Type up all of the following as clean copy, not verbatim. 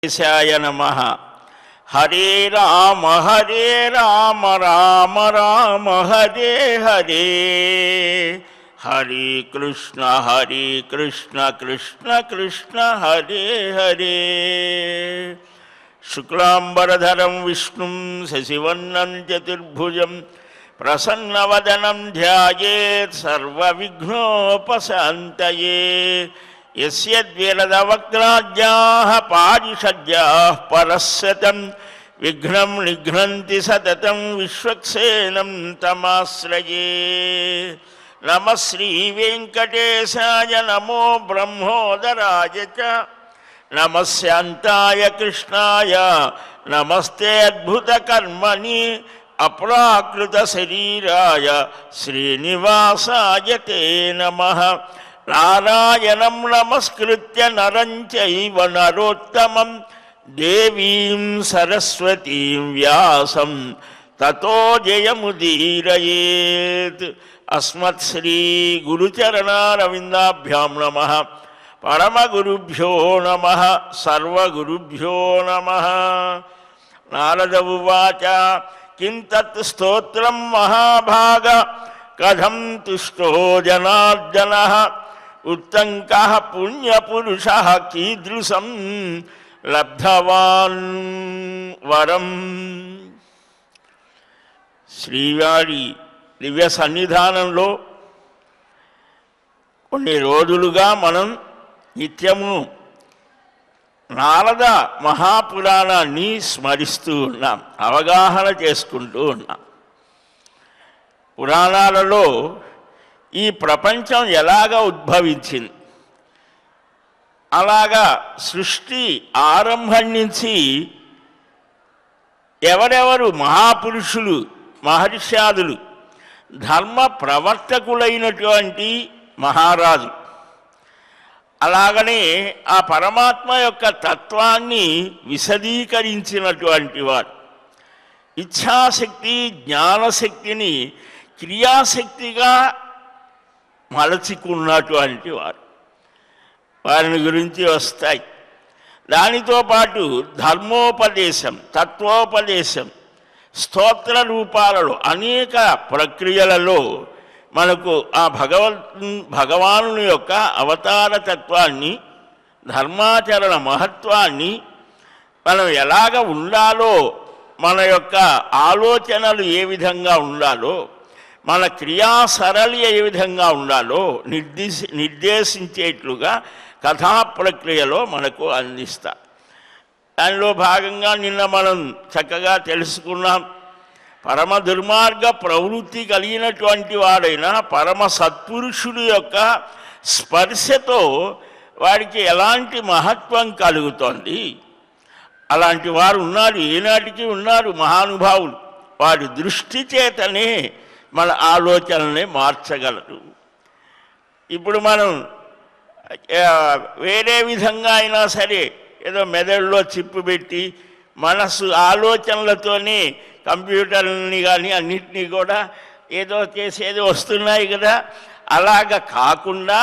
దేశాయ నమః. హరే రామ రామ రామ హరే హరే, హరే కృష్ణ కృష్ణ కృష్ణ హరే హరే. శుక్లాంబరధరం విష్ణుం శశివర్ణం చతుర్భుజం ప్రసన్నవదనం ధ్యాయేత్ సర్వవిఘ్నోపశాంతయే. యస్యద్విరదవక్త్రాజ్యాః పారిషద్యాః పరస్సతం విఘ్నం నిఘ్నంతి సతతం విశ్వక్సేనం తమాశ్రయే. నమః శ్రీ వెంకటేశాయ నమో బ్రహ్మోదరాయ చ నమః శాంతాయ కృష్ణాయ నమస్తే అద్భుతకర్మణి అప్రాకృత శరీరాయ శ్రీనివాసాయ తే నమః. నారాయణం నమస్కృత్య నరం చైవ నరోత్తమం దేవీం సరస్వతీం వ్యాసం తతో జయముదీరయేత్. అస్మత్ శ్రీ గురుచరణారవిందాభ్యాం నమః. పరమగురుభ్యో నమః. సర్వగురుభ్యో నమః. నారద ఉవాచ కిం తత్ స్తోత్రం మహాభాగ కథం తుష్టో జనార్దనః ఉత్తంకః పుణ్యపురుషః కీదృశం లబ్ధవాన్ వరం. శ్రీవారి దివ్య సన్నిధానంలో కొన్ని రోజులుగా మనం నిత్యము నారద మహాపురాణాన్ని స్మరిస్తూ ఉన్నాం, అవగాహన చేసుకుంటూ ఉన్నాం. పురాణాలలో ఈ ప్రపంచం ఎలాగ ఉద్భవించింది, అలాగా సృష్టి ఆరంభం నుంచి ఎవరెవరు మహాపురుషులు మహర్షాదులు ధర్మ ప్రవర్తకులైనటువంటి మహారాజు, అలాగనే ఆ పరమాత్మ యొక్క తత్వాన్ని విశదీకరించినటువంటి వారు, ఇచ్ఛాశక్తి జ్ఞానశక్తిని క్రియాశక్తిగా మలచుకున్నటువంటి వారు, వారిని గురించి వస్తాయి. దానితో పాటు ధర్మోపదేశం, తత్వోపదేశం, స్తోత్ర రూపాలలో అనేక ప్రక్రియలలో మనకు ఆ భగవానుని యొక్క అవతార తత్వాన్ని, ధర్మాచరణ మహత్వాన్ని, మనం ఎలాగ ఉండాలో, మన యొక్క ఆలోచనలు ఏ విధంగా ఉండాలో, మన క్రియా సరళి ఏ విధంగా ఉండాలో నిర్దేశించేట్లుగా కథా ప్రక్రియలో మనకు అందిస్తారు. దానిలో భాగంగా నిన్న మనం చక్కగా తెలుసుకున్నాం. పరమ దుర్మార్గ ప్రవృత్తి కలిగినటువంటి వాడైన పరమ సత్పురుషుడు యొక్క స్పర్శతో వాడికి ఎలాంటి మహత్వం కలుగుతోంది. అలాంటి వారు ఉన్నారు, ఏనాటికి ఉన్నారు మహానుభావులు. వారి దృష్టి చేతనే మన ఆలోచనల్ని మార్చగలరు. ఇప్పుడు మనం వేరే విధంగా అయినా సరే ఏదో మెదడులో చిప్పు పెట్టి మనసు ఆలోచనలతోనే కంప్యూటర్ని కానీ అన్నిటినీ కూడా ఏదో చేసేది వస్తున్నాయి కదా. అలాగ కాకుండా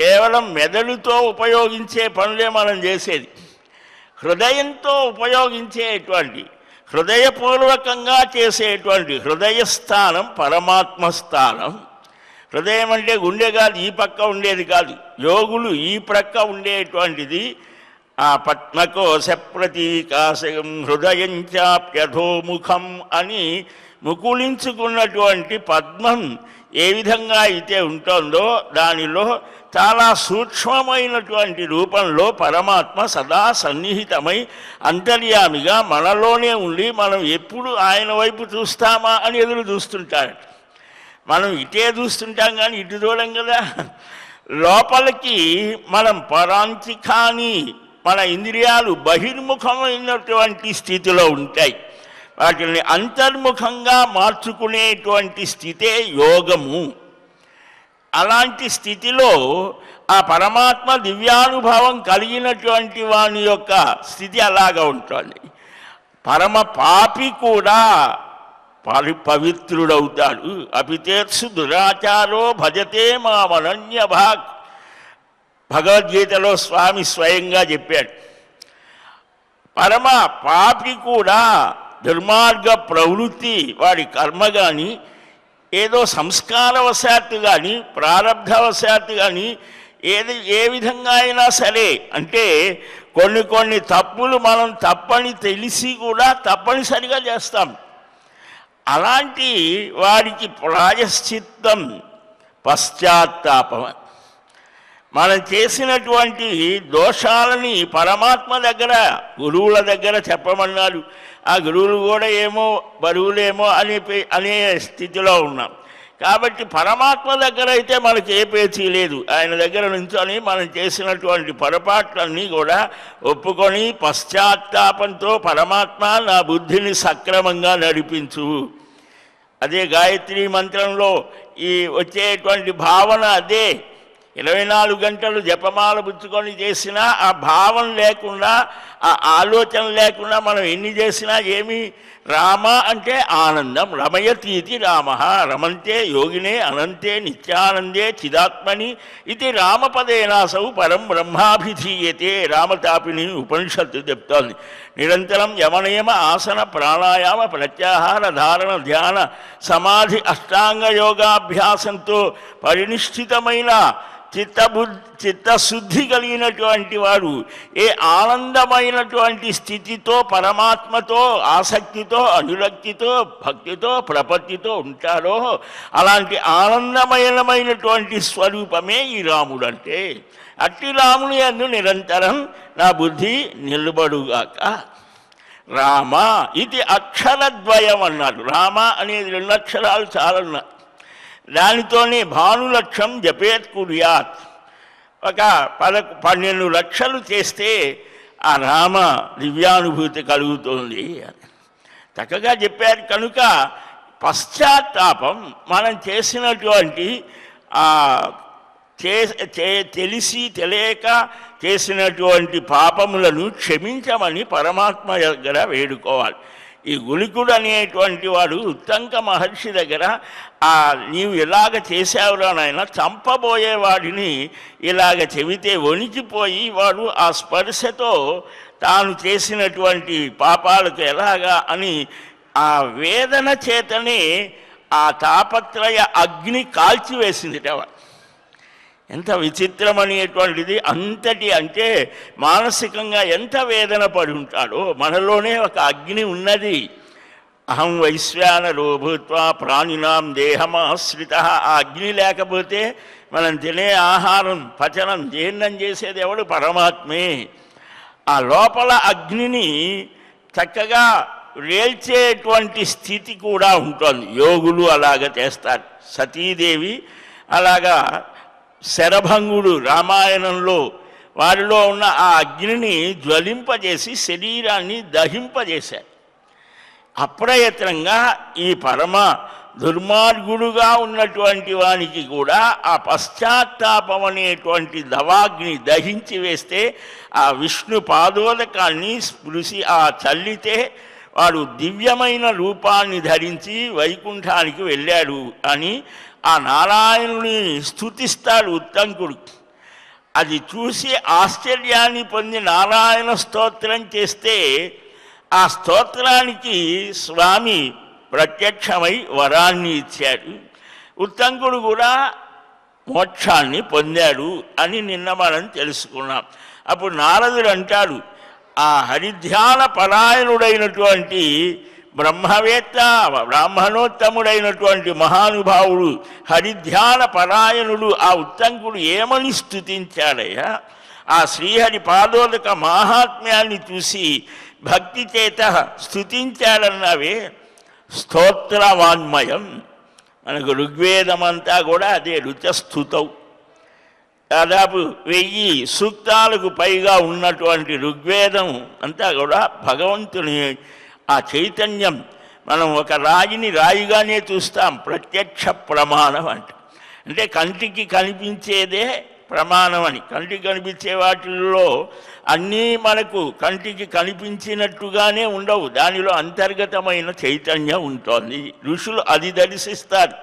కేవలం మెదడుతో ఉపయోగించే పనులే మనం చేసేది. హృదయంతో ఉపయోగించేటువంటి, హృదయపూర్వకంగా చేసేటువంటి హృదయస్థానం పరమాత్మ స్థానం. హృదయం అంటే గుండె కాదు, ఈ పక్క ఉండేది కాదు. యోగులు ఈ ప్రక్క ఉండేటువంటిది. ఆ పద్మకోశ ప్రతీకాశం హృదయం చాప్యధోముఖం అని ముకుళించుకున్నటువంటి పద్మం ఏ విధంగా అయితే ఉంటుందో దానిలో చాలా సూక్ష్మమైనటువంటి రూపంలో పరమాత్మ సదా సన్నిహితమై అంతర్యామిగా మనలోనే ఉండి మనం ఎప్పుడు ఆయన వైపు చూస్తామా అని ఎదురు చూస్తుంటాడు. మనం ఇటే చూస్తుంటాం కానీ ఇటు చూడం కదా. లోపలికి మనం పరాంచికాని మన ఇంద్రియాలు బహిర్ముఖమైనటువంటి స్థితిలో ఉంటాయి. వాటిని అంతర్ముఖంగా మార్చుకునేటువంటి స్థితే యోగము. అలాంటి స్థితిలో ఆ పరమాత్మ దివ్యానుభవం కలిగినటువంటి వాని యొక్క స్థితి అలాగా ఉంటుంది. పరమ పాపి కూడా పవిత్రుడవుతాడు. అపితేత్సు దురాచారో భజతే మామనన్య భాగ్. భగవద్గీతలో స్వామి స్వయంగా చెప్పాడు. పరమ పాపి కూడా దుర్మార్గ ప్రవృత్తి వాడి కర్మ కానీ ఏదో సంస్కారవశాత్తు కానీ ప్రారబ్ధవశాత్తు కానీ ఏ విధంగా అయినా సరే అంటే కొన్ని తప్పులు మనం తప్పని తెలిసి కూడా తప్పనిసరిగా చేస్తాం. అలాంటి వాడికి ప్రాయశ్చిత్తం పశ్చాత్తాపం. మనం చేసినటువంటి దోషాలని పరమాత్మ దగ్గర గురువుల దగ్గర చెప్పమన్నారు. ఆ గురువులు కూడా ఏమో బరువులేమో అనే స్థితిలో ఉన్నాం. కాబట్టి పరమాత్మ దగ్గర అయితే మనకి ఏ పేచీ లేదు. ఆయన దగ్గర నుంచొని మనం చేసినటువంటి పొరపాట్లన్నీ కూడా ఒప్పుకొని పశ్చాత్తాపంతో పరమాత్మ నా బుద్ధిని సక్రమంగా నడిపించు. అదే గాయత్రి మంత్రంలో ఈ వచ్చేటువంటి భావన అదే. 24 గంటలు జపమాల పుచ్చుకొని చేసినా ఆ భావం లేకుండా ఆ ఆలోచన లేకుండా మనం ఎన్ని చేసినా ఏమి రామ అంటే ఆనందం. రమయతీతి రామ రమంతే యోగినే అనంతే నిత్యానందే చిదాత్మని ఇది రామపదేనాసౌ పరం బ్రహ్మాభిధీయతే. రామతాపిని ఉపనిషత్తు చెప్తోంది. నిరంతరం యమనియమ ఆసన ప్రాణాయామ ప్రత్యాహార ధారణ ధ్యాన సమాధి అష్టాంగ యోగాభ్యాసంతో పరినిష్ఠితమైన చిత్తశుద్ధి కలిగినటువంటి వాడు ఏ ఆనందమైనటువంటి స్థితితో పరమాత్మతో ఆసక్తితో అనురక్తితో భక్తితో ప్రపత్తితో ఉంటాడో అలాంటి ఆనందమయమైనటువంటి స్వరూపమే ఈ రాముడు. అంటే అట్టి రాముని యందు నిరంతరం నా బుద్ధి నిలబడుగాక. రామ ఇది అక్షరద్వయం అన్నాడు. రామ అనేది 2 అక్షరాలు చాలన్నా. దానితోనే భానులక్షం జపేత్ కుర్యాత్. ఒక 12 లక్షలు చేస్తే ఆ రామ దివ్యానుభూతి కలుగుతుంది అని చక్కగా చెప్పారు. కనుక పశ్చాత్తాపం మనం చేసినటువంటి తెలిసి తెలియక చేసినటువంటి పాపములను క్షమించమని పరమాత్మ దగ్గర వేడుకోవాలి. ఈ గుళికుడు అనేటువంటి వాడు ఉత్తంక మహర్షి దగ్గర నీవు ఇలాగ చేసావురా నాయన, చంపబోయేవాడిని ఇలాగ చెబితే వణికిపోయి వాడు ఆ స్పర్శతో తాను చేసినటువంటి పాపాలకు ఎలాగా అని ఆ వేదన చేతనే ఆ తాపత్రయ అగ్ని కాల్చివేసింది. ఎంత విచిత్రమనేటువంటిది. అంతటి అంటే మానసికంగా ఎంత వేదన పడి ఉంటాడో. మనలోనే ఒక అగ్ని ఉన్నది. అహం వైశ్వానరో భూత్వా ప్రాణినాం దేహమాశ్రిత. ఆ అగ్ని లేకపోతే మనం తినే ఆహారం పచనం జీర్ణం చేసేది ఎవడు? పరమాత్మే. ఆ లోపల అగ్నిని చక్కగా రేల్చేటువంటి స్థితి కూడా ఉంటుంది. యోగులు అలాగ చేస్తారు. సతీదేవి అలాగా శరభంగుడు రామాయణంలో వారిలో ఉన్న ఆ అగ్నిని జ్వలింపజేసి శరీరాన్ని దహింపజేశారు. అప్రయత్నంగా ఈ పరమ దుర్మార్గుడుగా ఉన్నటువంటి వానికి కూడా ఆ పశ్చాత్తాపం అనేటువంటి దవాగ్ని దహించి వేస్తే ఆ విష్ణు పాదోదకాన్ని స్పృశి చల్లితే వాడు దివ్యమైన రూపాన్ని ధరించి వైకుంఠానికి వెళ్ళాడు అని ఆ నారాయణుని స్తుతిస్తాడు ఉత్తంకుడు. అది చూసి ఆశ్చర్యాన్ని పొంది నారాయణ స్తోత్రం చేస్తే ఆ స్తోత్రానికి స్వామి ప్రత్యక్షమై వరాన్ని ఇచ్చాడు. ఉత్తంకుడు కూడా మోక్షాన్ని పొందాడు అని నిన్న మనం తెలుసుకున్నాం. అప్పుడు నారదుడు అంటాడు, ఆ హరిధ్యాన పరాయణుడైనటువంటి బ్రహ్మవేత్త బ్రాహ్మణోత్తముడైనటువంటి మహానుభావుడు హరిధ్యాన పరాయణుడు ఆ ఉత్తంకుడు ఏమని స్తుతించాడయ్యా? ఆ శ్రీహరి పాదోదక మహాత్మ్యాన్ని చూసి భక్తి చేత స్తుతించాడన్నవే. స్తోత్రవాన్మయం. మనకు ఋగ్వేదమంతా కూడా అదే రుచస్థుతౌ. దాదాపు 1000 సూక్తాలకు పైగా ఉన్నటువంటి ఋగ్వేదం అంతా కూడా భగవంతుని ఆ చైతన్యం. మనం ఒక రాయిని రాయిగానే చూస్తాం. ప్రత్యక్ష ప్రమాణం అంటే కంటికి కనిపించేదే ప్రమాణం అని. కంటికి కనిపించే వాటిల్లో అన్నీ మనకు కంటికి కనిపించినట్టుగానే ఉండవు. దానిలో అంతర్గతమైన చైతన్యం ఉంటుంది. ఋషులు అది దర్శిస్తారు.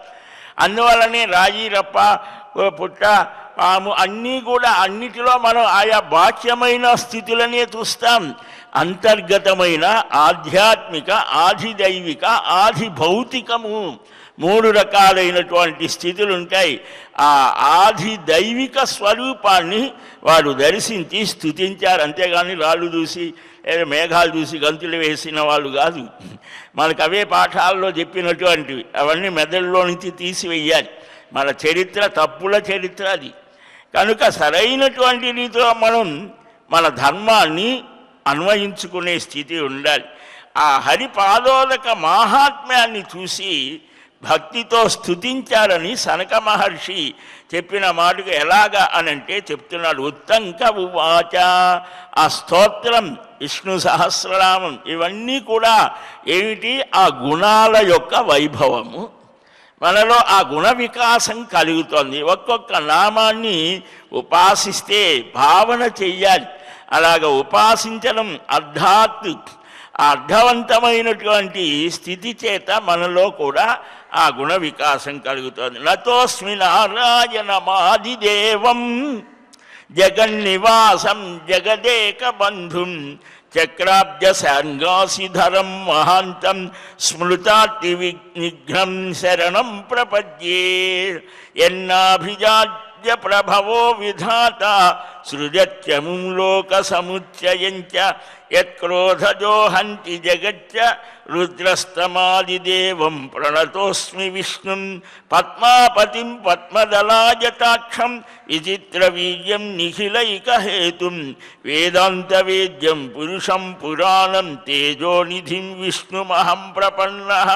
అందువల్లనే రాయి రప్ప పుట్ట పాము అన్నీ కూడా అన్నిటిలో మనం ఆయా బాహ్యమైన స్థితులనే చూస్తాం. అంతర్గతమైన ఆధ్యాత్మిక, ఆధిదైవిక, ఆధిభౌతికము, 3 రకాలైనటువంటి స్థితులు ఉంటాయి. ఆ ఆధిదైవిక స్వరూపాన్ని వారు దర్శించి స్తుతించారు. అంతేగాని రాళ్ళు చూసి మేఘాలు చూసి గంతులు వేసిన వాళ్ళు కాదు. మనకు అవే పాఠాల్లో చెప్పినటువంటివి, అవన్నీ మెదడులో నుంచి తీసివేయాలి. మన చరిత్ర తప్పుల చరిత్ర అది. కనుక సరైనటువంటి రీతిలో మనం మన ధర్మాన్ని అన్వయించుకునే స్థితి ఉండాలి. ఆ హరిపాదోదక మాహాత్మ్యాన్ని చూసి భక్తితో స్తుతించారని సనక మహర్షి చెప్పిన మాటకు ఎలాగా అనంటే చెప్తున్నాడు. ఉత్తంక ఉవాచ, ఆ స్తోత్రం, విష్ణు సహస్రనామం ఇవన్నీ కూడా ఏమిటి? ఆ గుణాల యొక్క వైభవము. మనలో ఆ గుణ వికాసం కలుగుతుంది. ఒక్కొక్క నామాన్ని ఉపాసిస్తే భావన చెయ్యాలి. అలాగ ఉపాసించడం అర్థవంతమైనటువంటి స్థితి చేత మనలో కూడా ఆ గుణ వికాసం కలుగుతుంది. నతోస్మి నారాయణమాదిదేవం జగన్నివాసం జగదేక బంధుం చక్రాబ్జ సాంగాసిధరం మహాంతం స్మృతార్తి నిఘ్నం శరణం ప్రపద్యే. ఎన్నాభిజాడ్య ప్రభవో విధాత సృజత్యముం లోక సముచ్చయంచ యత్క్రోధజో హంతి జగచ్చ రుద్రస్తమాదిదేవం ప్రణతోస్మి విష్ణుం పద్మాపతిం పద్మదలాజటాక్షం విచిత్రవీర్యం నిఖిలైకహేతుం వేదాంతవేద్యం పురుషం పురాణం తేజోనిధిం విష్ణుమహం ప్రపన్నః.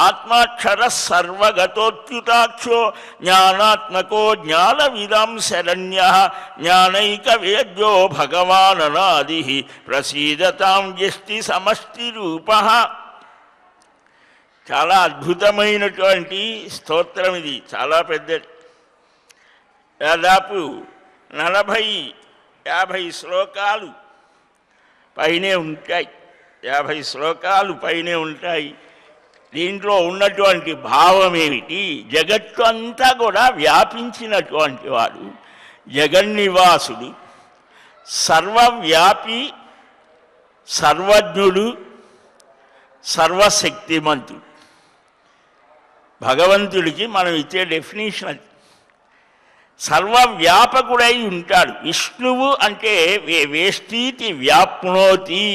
ఆత్మాక్షర సర్వగతోచ్యుతాక్షో జ్ఞానాత్మకో జ్ఞానవిదాం శరణ్యః జ్ఞానైకవేద్యో భగవాననాది ప్రసీదతాం వ్యష్టి సమష్టి రూపః. చాలా అద్భుతమైనటువంటి స్తోత్రం ఇది, చాలా పెద్దది. దాదాపు 40-50 శ్లోకాలు పైనే ఉంటాయి. 50 శ్లోకాలు పైనే ఉంటాయి. దీంట్లో ఉన్నటువంటి భావం ఏమిటి? జగత్తు అంతా కూడా వ్యాపించినటువంటి వాడు, జగన్నివాసుడు, సర్వవ్యాపి, సర్వజ్ఞుడు, సర్వశక్తిమంతుడు. భగవంతుడికి మనం ఇచ్చే డెఫినేషన్ అది. సర్వవ్యాపకుడై ఉంటాడు. విష్ణువు అంటే వేష్టీతి వ్యాప్నోతి,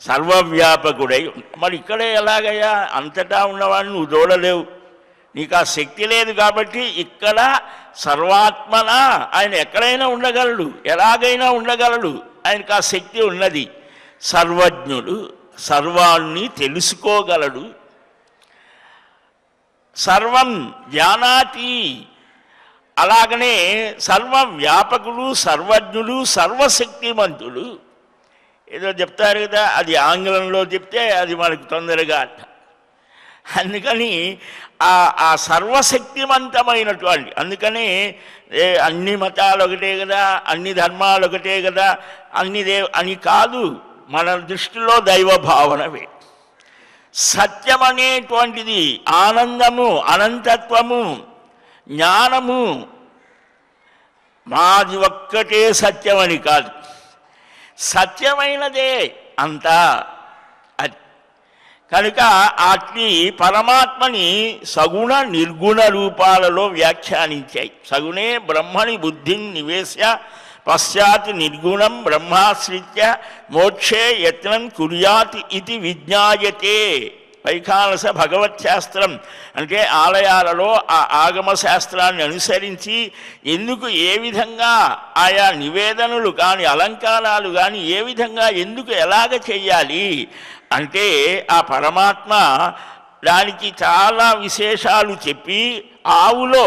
సర్వవ్యాపకుడై. మరి ఇక్కడే ఎలాగయ్యా? అంతటా ఉన్నవాడిని నువ్వు చూడలేవు, నీకు ఆ శక్తి లేదు. కాబట్టి ఇక్కడ సర్వాత్మన ఆయన ఎక్కడైనా ఉండగలడు, ఎలాగైనా ఉండగలడు, ఆయనకు ఆ శక్తి ఉన్నది. సర్వజ్ఞుడు, సర్వాన్ని తెలుసుకోగలడు. సర్వం జానాతి, అలాగనే సర్వవ్యాపకుడు, సర్వజ్ఞుడు, సర్వశక్తిమంతుడు. ఏదో చెప్తారు కదా, అది ఆంగ్లంలో చెప్తే అది మనకు తొందరగా అర్థం. అందుకని ఆ సర్వశక్తిమంతమైనటువంటి, అందుకని అన్ని మతాలు ఒకటే కదా, అన్ని ధర్మాలు ఒకటే కదా, అని కాదు. మన దృష్టిలో దైవ భావనవే సత్యం అనేటువంటిది. ఆనందము, అనంతత్వము, జ్ఞానము మాది ఒక్కటే సత్యమని కాదు, సత్యమైనదే అంతా అది. కనుక అట్లి పరమాత్మని సగుణ నిర్గుణ రూపాలలో వ్యాఖ్యానించాయి. సగుణే బ్రహ్మణి బుద్ధిం నివేశ్య పశ్చాత్ నిర్గుణం బ్రహ్మాశ్రిత్య మోక్షే యత్నం కుర్యాత్ ఇది విజ్ఞాయతే. వైఖానస భగవత్ శాస్త్రం అంటే ఆలయాలలో ఆ ఆగమ శాస్త్రాన్ని అనుసరించి ఎందుకు ఏ విధంగా ఆయా నివేదనలు కానీ అలంకారాలు కానీ ఏ విధంగా ఎందుకు ఎలాగ చెయ్యాలి అంటే ఆ పరమాత్మ దానికి చాలా విశేషాలు చెప్పి, ఆవులో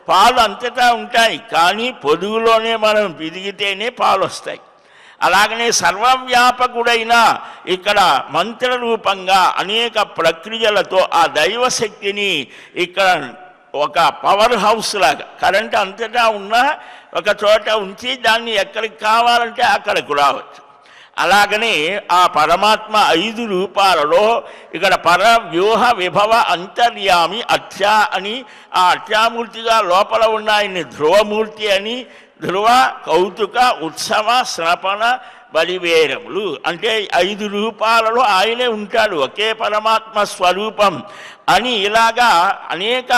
పాలు అంతటా ఉంటాయి కానీ పొదుగులోనే మనం పిదిగితేనే పాలు వస్తాయి. అలాగనే సర్వవ్యాపకుడైన ఇక్కడ మంత్రరూపంగా అనేక ప్రక్రియలతో ఆ దైవశక్తిని ఇక్కడ ఒక పవర్ హౌస్ లాగా కరెంట్ అంతటా ఉన్నా ఒక చోట ఉంచి దాన్ని ఎక్కడికి కావాలంటే అక్కడికి రావచ్చు. అలాగనే ఆ పరమాత్మ 5 రూపాలలో ఇక్కడ పర వ్యూహ విభవ అంతర్యామి అర్చ అని, ఆ అర్చామూర్తిగా లోపల ఉన్న ఆయన్ని ధ్రువమూర్తి అని, ధ్రువ, కౌతుక, ఉత్సవ, స్నపన, బలివేరములు అంటే 5 రూపాలలో ఆయనే ఉంటాడు, ఒకే పరమాత్మ స్వరూపం అని ఇలాగా అనేక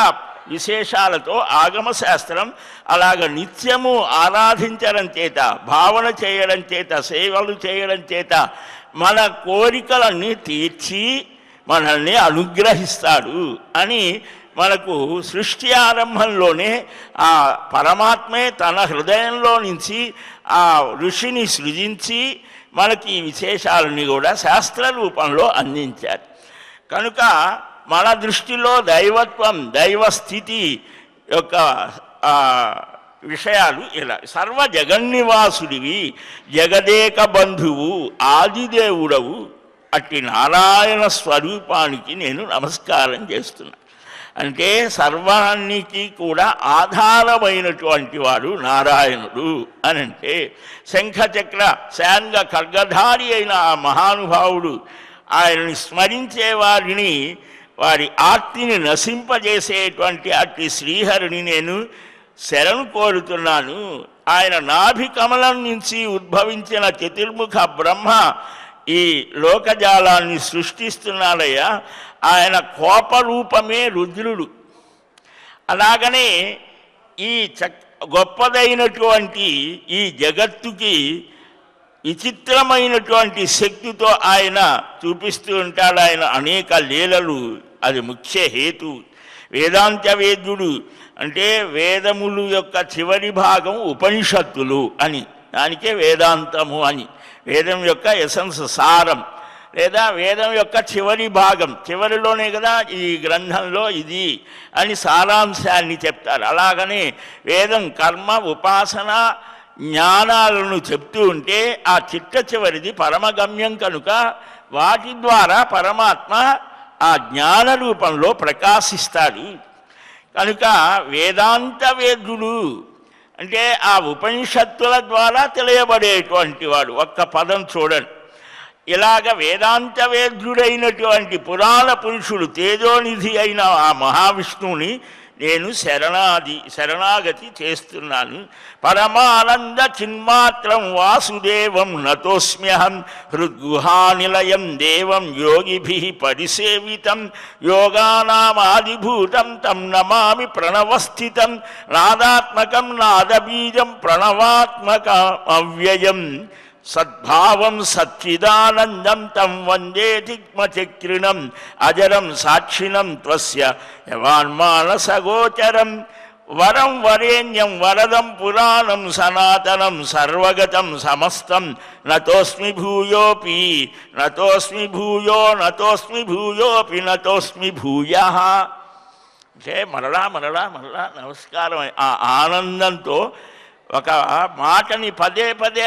విశేషాలతో ఆగమశాస్త్రం అలాగ నిత్యము ఆరాధించడం చేత, భావన చేయడం చేత, సేవలు చేయడం చేత మన కోరికలన్నీ తీర్చి మనల్ని అనుగ్రహిస్తాడు అని మనకు సృష్టి ఆరంభంలోనే ఆ పరమాత్మే తన హృదయంలో నుంచి ఆ ఋషిని సృజించి మనకి ఈ విశేషాలని కూడా శాస్త్ర రూపంలో అందించారు. కనుక మన దృష్టిలో దైవత్వం, దైవస్థితి యొక్క విషయాలు ఇలా సర్వ జగన్నివాసుడివి, జగదేక బంధువు, ఆదిదేవుడవు అట్టి నారాయణ స్వరూపానికి నేను నమస్కారం చేస్తున్నా. అంటే సర్వానికి కూడా ఆధారమైనటువంటి వాడు నారాయణుడు అని అంటే శంఖచక్ర శాంగ ఖడ్గధారి అయిన ఆ మహానుభావుడు ఆయనని స్మరించే వారిని, వారి ఆర్తిని నశింపజేసేటువంటి అట్టి శ్రీహరిని నేను శరణు కోరుతున్నాను. ఆయన నాభి కమలం నుంచి ఉద్భవించిన చతుర్ముఖ బ్రహ్మ ఈ లోకజాలాన్ని సృష్టిస్తున్నాడయ్యా. ఆయన కోపరూపమే రుద్రుడు. అలాగనే ఈ గొప్పదైనటువంటి ఈ జగత్తుకి విచిత్రమైనటువంటి శక్తితో ఆయన చూపిస్తూ ఉంటాడు ఆయన అనేక లీలలు. అది ముఖ్య హేతు. వేదాంత వేద్యుడు అంటే వేదములు యొక్క చివరి భాగం ఉపనిషత్తులు అని, దానికే వేదాంతము అని. వేదం యొక్క ఎసెన్స్, సారం, లేదా వేదం యొక్క చివరి భాగం, చివరిలోనే కదా ఈ గ్రంథంలో ఇది అని సారాంశాన్ని చెప్తారు. అలాగనే వేదం కర్మ, ఉపాసన, జ్ఞానాలను చెప్తూ ఉంటే ఆ చివరిది పరమగమ్యం కనుక వాటి ద్వారా పరమాత్మ ఆ జ్ఞాన రూపంలో ప్రకాశిస్తాడు. కనుక వేదాంత వేద్యుడు అంటే ఆ ఉపనిషత్తుల ద్వారా తెలియబడేటువంటి వాడు. ఒక్క పదం చూడండి. ఇలాగ వేదాంత వేద్యుడైనటువంటి పురాణ పురుషుడు, తేజోనిధి అయిన ఆ మహావిష్ణువుని నేను శరణాగతి చేస్తున్నాను. పరమానంద చిన్మాత్రం వాసుదేవం నతోస్మ్యహం హృద్గుహానిలయం దేవం యోగిభిః పరిసేవితం యోగానామాదిభూతం తం నమామి ప్రణవస్థితం నాదాత్మకం నాదబీజం ప్రణవాత్మక అవ్యయం సద్భావం సచ్చిదానందం తం వందే దిగ్మచక్రిణం అజరం సాక్షిణం త్వస్య యవాన్మానసగోచరం వరం వరేణ్యం వరదం పురాణం సనాతనం సర్వగతం సమస్తం నతోస్మి భూయోపి నతోస్మి భూయో నతోస్మి భూయోపి నతోస్మి భూయః. అంటే మరలా మరలా మరలా నమస్కారం. ఆ ఆనందంతో ఒక మాటని పదే పదే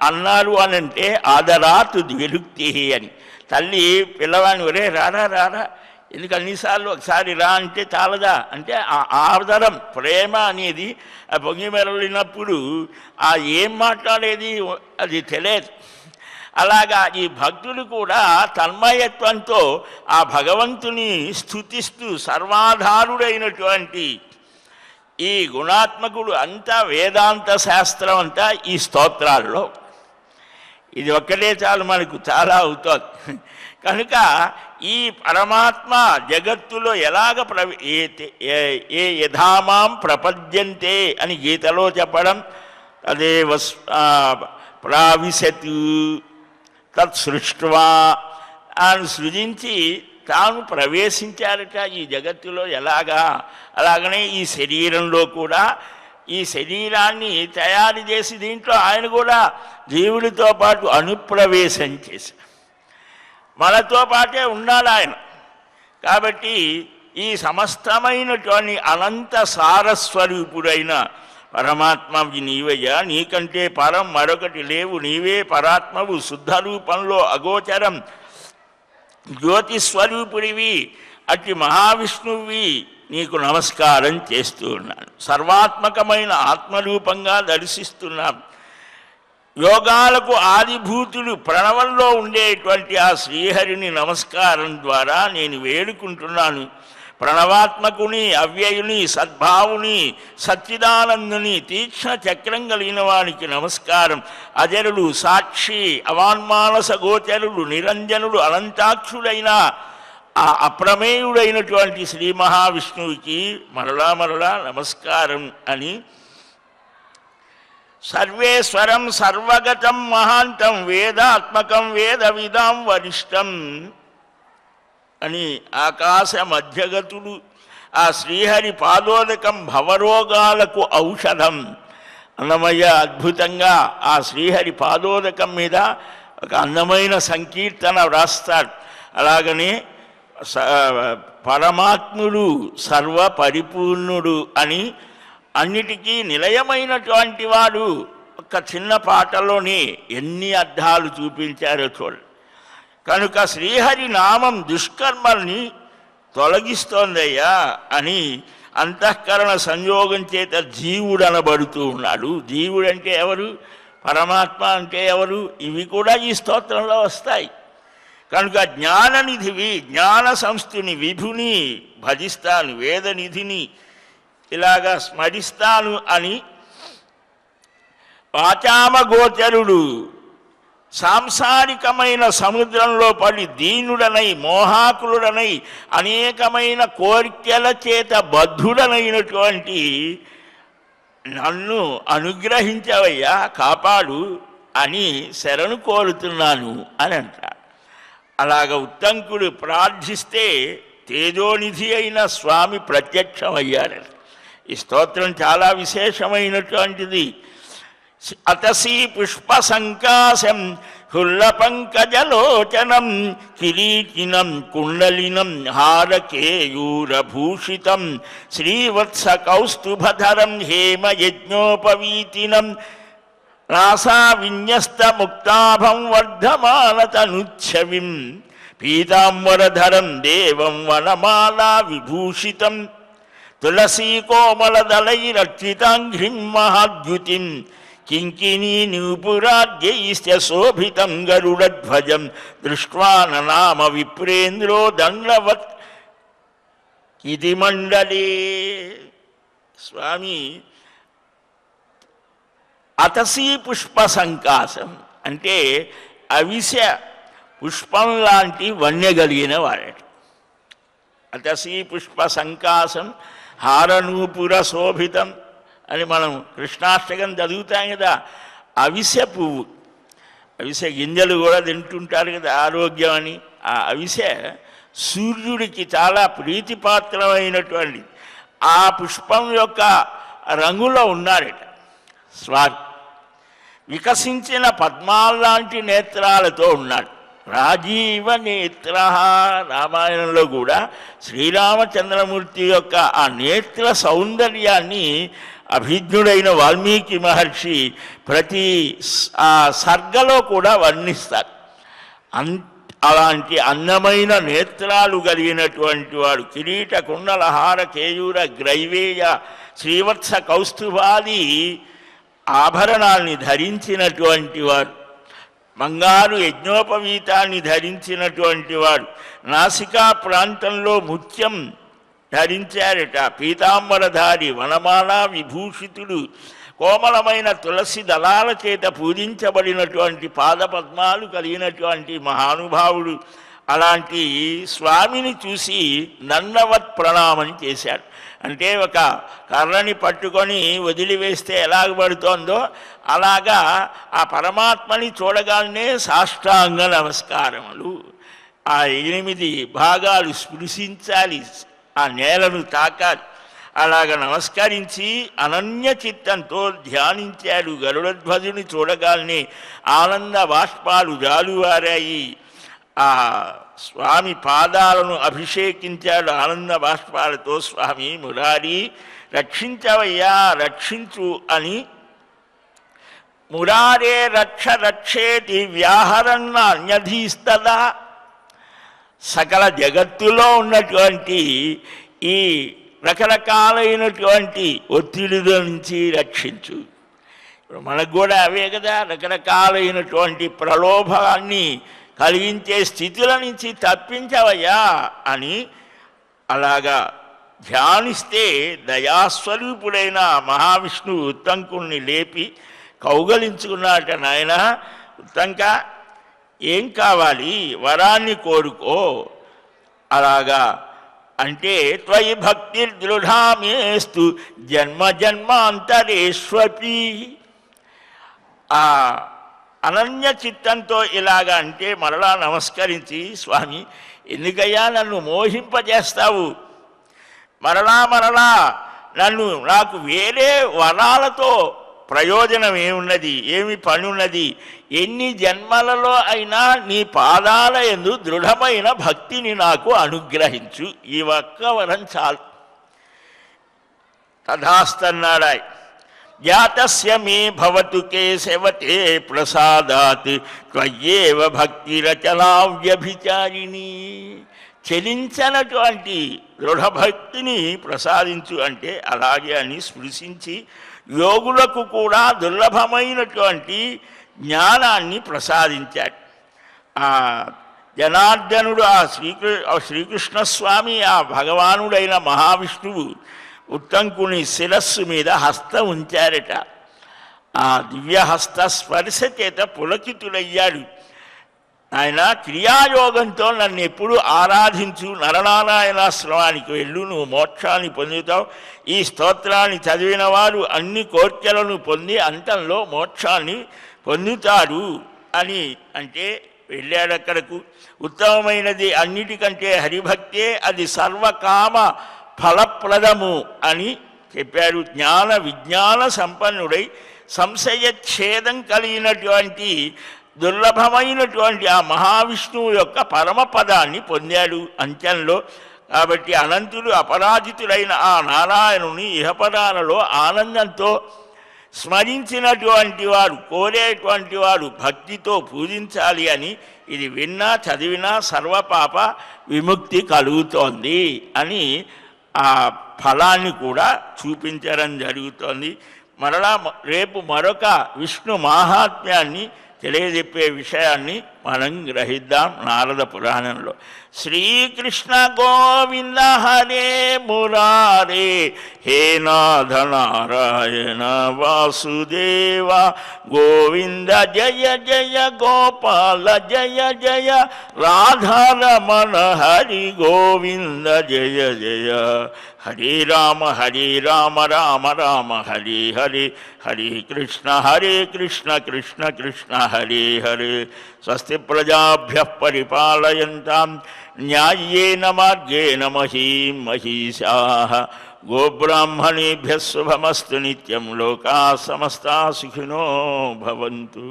అన్నారు అని అంటే ఆదరాత్ ద్విరుక్తి అని. తల్లి పిల్లవాడిని ఒరే రారా రారా, ఎందుకు అన్నిసార్లు ఒకసారి రా అంటే చాలదా అంటే ఆ ఆదరం, ప్రేమ అనేది పొంగి మెరలినప్పుడు ఆ ఏం మాట్లాడేది అది తెలియదు. అలాగా ఈ భక్తులు కూడా తన్మయత్వంతో ఆ భగవంతుని స్తుతిస్తూ సర్వాధారుడైనటువంటి ఈ గుణాత్మకుడు అంతా వేదాంత శాస్త్రం అంతా ఈ స్తోత్రాల్లో. ఇది ఒక్కటే చాలు, మనకు చాలా అవుతుంది. కనుక ఈ పరమాత్మ జగత్తులో ఎలాగ ఏ యథామాం ప్రపద్యంతే అని గీతలో చెప్పడం, అదే ప్రావిశతు తత్సృష్ట్వా అని సృజించి తాను ప్రవేశించారట ఈ జగత్తులో ఎలాగా. అలాగనే ఈ శరీరంలో కూడా ఈ శరీరాన్ని తయారు చేసి దీంట్లో ఆయన కూడా జీవుడితో పాటు అనుప్రవేశం చేశారు. మనతో పాటే ఉన్నాడు ఆయన. కాబట్టి ఈ సమస్తమైనటువంటి అనంత సారస్వరూపుడైన పరమాత్మవి నీవయ్యా, నీకంటే పరం మరొకటి లేవు, నీవే పరాత్మవు, శుద్ధ రూపంలో అగోచరం జ్యోతిస్వరూపుడివి, అట్టి మహావిష్ణువి నీకు నమస్కారం చేస్తూ ఉన్నాను. సర్వాత్మకమైన ఆత్మరూపంగా దర్శిస్తున్నాం. యోగాలకు ఆదిభూతులు ప్రణవంలో ఉండేటువంటి ఆ శ్రీహరిని నమస్కారం ద్వారా నేను వేడుకుంటున్నాను. ప్రణవాత్మకుని, అవ్యయుని, సద్భావుని, సచ్చిదానందుని, తీక్ష్ణ చక్రం కలిగిన వానికి నమస్కారం. అజరుడు, సాక్షి, అవాన్మానస గోచరుడు, నిరంజనుడు, అనంతాక్షుడైన ఆ అప్రమేయుడైనటువంటి శ్రీ మహావిష్ణువుకి మరలా మరలా నమస్కారం అని సర్వేశ్వరం సర్వగతం మహాంతం వేదాత్మకం వేద విదాం వరిష్టం అని ఆకాశ మధ్యగతుడు ఆ శ్రీహరి పాదోదకం భవరోగాలకు ఔషధం. అన్నమయ్య అద్భుతంగా ఆ శ్రీహరి పాదోదకం మీద ఒక అందమైన సంకీర్తన వ్రాస్తాడు. అలాగనే పరమాత్ముడు సర్వ పరిపూర్ణుడు అని అన్నిటికీ నిలయమైనటువంటి వాడు ఒక చిన్న పాటలోనే ఎన్ని అర్థాలు చూపించారో చూడండి. కనుక శ్రీహరి నామం దుష్కర్మల్ని తొలగిస్తోందయ్యా అని అంతఃకరణ సంయోగం చేత జీవుడు అనబడుతూ ఉన్నాడు. జీవుడంటే ఎవరు? పరమాత్మ అంటే ఎవరు? ఇవి కూడా ఈ స్తోత్రంలో వస్తాయి. కనుక జ్ఞాననిధివి, జ్ఞాన సంస్థుని, విభుని భజిస్తాను, వేదనిధిని ఇలాగా స్మరిస్తాను అని వాచామగోచరుడు సాంసారికమైన సముద్రంలో పడి దీనుడనై మోహాకులుడనై అనేకమైన కోరికల చేత బద్ధుడనైనటువంటి నన్ను అనుగ్రహించవయ్యా, కాపాడు అని శరణు కోరుతున్నాను అని అంటాడు. అలాగ ఉత్తంకుడు ప్రార్థిస్తే తేజోనిధి అయిన స్వామి ప్రత్యక్షమయ్యాడు. ఈ స్తోత్రం చాలా విశేషమైనటువంటిది. అతసీ పుష్ప సంకాశం హుల్లపంకజలోచనం కిరీటినం కుండలినం హారకేయూరభూషితం శ్రీవత్స కౌస్తుభధరం హేమయజ్ఞోపవీతినం నాసా విన్యస్త ముక్తాభం వర్ధమానతనుచ్ఛవిం పీతాంబరధరం దేవం వనమాలా విభూషితం తులసీకోమలదళైరర్చితాంఘ్రిం మహాద్యుతిం కింకినీ నూపురాద్యైస్య శోభితం గరుడధ్వజం దృష్ట్వా ననామ విప్రేంద్రో దండవత్ ఇది మండలే. స్వామి అతసీ పుష్ప సంకాశం అంటే అవిసె పుష్పం లాంటి వన్య కలిగిన వాడట. అతసీ పుష్ప సంకాశం హారనూపుర శోభితం అని మనం కృష్ణాష్టకం చదువుతాం కదా. అవిసె పువ్వు, అవిసె గింజలు కూడా తింటుంటారు కదా ఆరోగ్యం అని. ఆ అవిసె సూర్యుడికి చాలా ప్రీతిపాత్రమైనటువంటి ఆ పుష్పం యొక్క రంగులో ఉన్నాడట స్వామి. వికసించిన పద్మాల్లాంటి నేత్రాలతో ఉన్నాడు. రాజీవ నేత్ర, రామాయణంలో కూడా శ్రీరామచంద్రమూర్తి యొక్క ఆ నేత్ర సౌందర్యాన్ని అభిజ్ఞుడైన వాల్మీకి మహర్షి ప్రతి ఆ సర్గలో కూడా వర్ణిస్తారు. అలాంటి అందమైన నేత్రాలు కలిగినటువంటి వాడు కిరీట కుండలహార కేయూర గ్రైవేయ శ్రీవత్స కౌస్తుభాది ఆభరణాల్ని ధరించినటువంటి వాడు, బంగారు యజ్ఞోపవీతాన్ని ధరించినటువంటి వాడు, నాసికా ప్రాంతంలో ముత్యం ధరించారట, పీతాంబరధారి, వనమాలా విభూషితుడు, కోమలమైన తులసి దళాల చేత పూజించబడినటువంటి పాదపద్మాలు కలిగినటువంటి మహానుభావుడు. అలాంటి స్వామిని చూసి దండవత్ ప్రణామం చేశాడు. అంటే ఒక కర్రని పట్టుకొని వదిలివేస్తే ఎలాగ పడుతోందో అలాగా ఆ పరమాత్మని చూడగానే సాష్టాంగ నమస్కారములు. ఆ 8 భాగాలు స్పృశించాలి, ఆ నేలను తాకాలి. అలాగ నమస్కరించి అనన్య చిత్తంతో ధ్యానించాడు. గరుడధ్వజుని చూడగానే ఆనంద బాష్పాలు జాలువారాయి. ఆ స్వామి పాదాలను అభిషేకించాడు ఆనంద బాష్పాలతో. స్వామి మురారి రక్షించవయ్యా, రక్షించు అని. మురారే రక్ష రక్షేతి వ్యాహరణ అన్యధీస్తదా, సకల జగత్తులో ఉన్నటువంటి ఈ రకరకాలైనటువంటి ఒత్తిడిల నుంచి రక్షించు. ఇప్పుడు మనకు కూడా అవే కదా, రకరకాలైనటువంటి ప్రలోభాన్ని కలిగించే స్థితుల నుంచి తప్పించవయ్యా అని అలాగా ధ్యానిస్తే దయాస్వరూపుడైన మహావిష్ణువు ఉత్తంకుణ్ణి లేపి కౌగలించుకున్నాట. నాయన ఉత్తంక, ఏం కావాలి, వరాన్ని కోరుకో. అలాగా అంటే త్వయి భక్తి దృఢామేస్తు జన్మ జన్మాంతరేష్వపి. ఆ అనన్య చిత్తంతో ఇలాగా అంటే మరలా నమస్కరించి, స్వామి ఎందుకయ్యా నన్ను మోహింపజేస్తావు, మరలా నాకు వేరే వరాలతో ప్రయోజనం ఏమున్నది, ఏమి పని ఉన్నది, ఎన్ని జన్మలలో అయినా నీ పాదాల యందు దృఢమైన భక్తిని నాకు అనుగ్రహించు, ఈ ఒక్క వరం చాలు. తథాస్తన్నాడాయ్. జాతస్య మే భవతు కేశవతే ప్రసాదాత్ త్వయ్యేవ భక్తిరచలా వ్యభిచారిణి. చలించనటువంటి దృఢభక్తిని ప్రసాదించు అంటే అలాగే అని స్పృశించి యోగులకు కూడా దుర్లభమైనటువంటి జ్ఞానాన్ని ప్రసాదించాడు. ఆ జనార్దనుడు ఆ శ్రీకృష్ణస్వామి ఆ భగవానుడైన మహావిష్ణువు ఉత్తంకుని శిరస్సు మీద హస్తం ఉంచారట. ఆ దివ్యహస్త స్పర్శ చేత పులకితుడయ్యాడు. ఆయన క్రియాయోగంతో నన్ను ఎప్పుడు ఆరాధించు, నరనారాయణాశ్రమానికి వెళ్ళు, నువ్వు మోక్షాన్ని పొందుతావు. ఈ స్తోత్రాన్ని చదివిన వారు అన్ని కోర్కెలను పొంది అంతంలో మోక్షాన్ని పొందుతారు అని అంటే వెళ్ళాడు అక్కడకు. ఉత్తమమైనది అన్నిటికంటే హరిభక్తే, అది సర్వకామ ఫలప్రదము అని చెప్పారు. జ్ఞాన విజ్ఞాన సంపన్నుడై సంశయఛేదం కలిగినటువంటి దుర్లభమైనటువంటి ఆ మహావిష్ణువు యొక్క పరమపదాన్ని పొందాడు అంత్యంలో. కాబట్టి అనంతుడు అపరాజితుడైన ఆ నారాయణుని ఇహపరాలలో ఆనందంతో స్మరించినటువంటి వారు, కోరేటువంటి వారు భక్తితో పూజించాలి అని ఇది విన్నా చదివినా సర్వపాప విముక్తి కలుగుతోంది అని ఆ ఫలాన్ని కూడా చూపించడం జరుగుతోంది. మరలా రేపు మరొక విష్ణు మాహాత్మ్యాన్ని తెలియజెప్పే విషయాన్ని మనం గ్రహిద్దాం నారద పురాణంలో. శ్రీకృష్ణ గోవింద హరే మురారే, హే నాథ నారాయణ వాసుదేవ, గోవింద జయ జయ గోపాల జయ జయ, రాధారమణ హరి గోవింద జయ జయ, హరే రామ రామ రామ హరే హరే, హరే కృష్ణ కృష్ణ కృష్ణ హరే హరే. స్వస్తి ప్రజాభ్యః పరిపాలయంతాం న్యాయేన మార్గేణ మహీం మహీషాః. గోబ్రాహ్మణేభ్యः శుభమస్తు నిత్యం. లోకాः సమస్తాः సుఖినో భవంతు.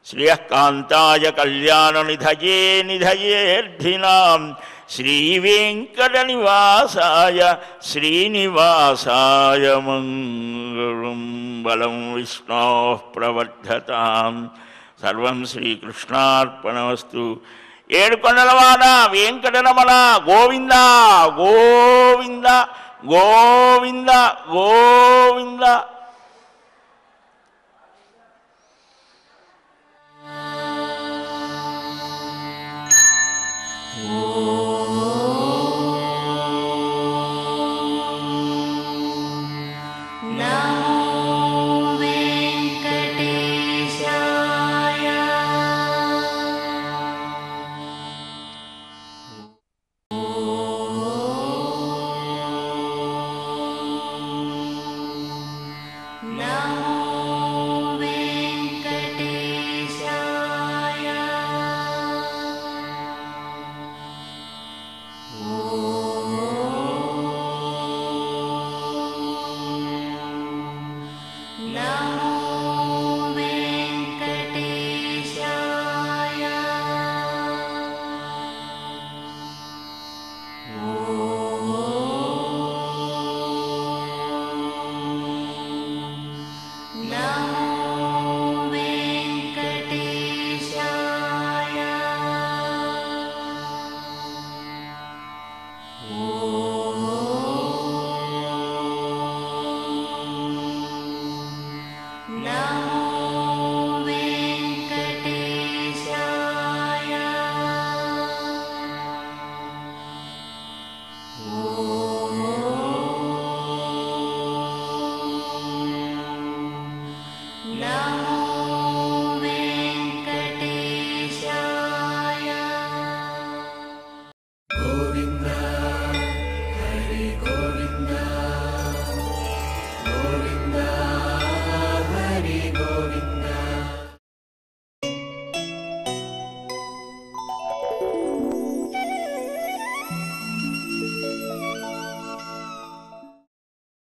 శ్రియకాంతాయ కళ్యాణనిధయే నిధయేర్థినాం, శ్రీవేంకటనివాసాయ శ్రీనివాసాయ మంగళం. బలం విష్ణోః ప్రవర్ధతాం. సర్వం శ్రీకృష్ణార్పణమస్తు. ఏడుకొండలవాడ వెంకటరమణ గోవింద గోవింద గోవింద గోవింద.